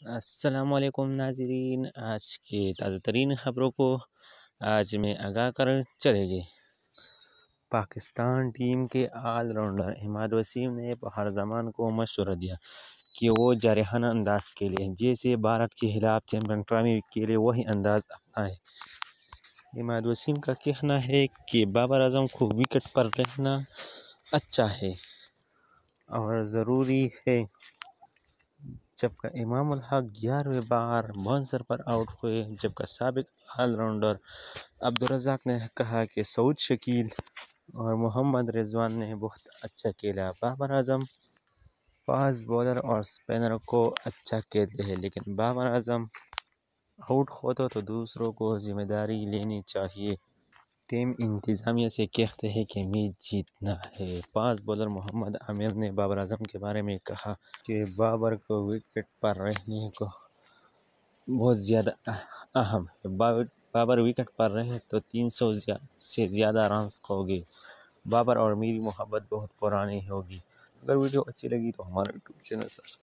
السلام علیکم ناظرین، آج کے تازہ ترین خبروں کو آج میں آگاہ کر چلے گئے۔ پاکستان ٹیم کے آل راؤنڈر عماد وسیم نے بہار زمان کو مشورہ دیا کہ وہ جارحانہ انداز کے لیے جیسے بھارت کے خلاف چیمپئن ٹرافی کے لیے وہی انداز اپنائے۔ عماد وسیم کا کہنا ہے کہ بابر اعظم کو وکٹ پر رہنا اچھا ہے اور ضروری ہے، جبکہ امام الحق 11ویں بار باؤنسر پر آؤٹ ہوئے، جبکہ سابق آل راؤنڈر عبدالرزاق نے کہا کہ سعود شکیل اور محمد رضوان نے بہت اچھا کھیلا۔ بابر اعظم فاسٹ بولر اور اسپنر کو اچھا کھیلتے ہیں، لیکن بابر اعظم آؤٹ ہوتا تو دوسروں کو ذمہ داری لینی چاہیے۔ ٹیم انتظامیہ سے کہتے ہیں کہ میچ جیتنا ہے۔ فاسٹ بولر محمد عامر نے بابر اعظم کے بارے میں کہا کہ بابر کو وکٹ پر رہنے کو بہت زیادہ اہم ہے۔ بابر وکٹ پر رہے تو 300 سے زیادہ رنز ہوگے۔ بابر اور میری محبت بہت پرانی ہوگی۔ اگر ویڈیو اچھی لگی تو ہمارے یوٹیوب چینل سبسکرائب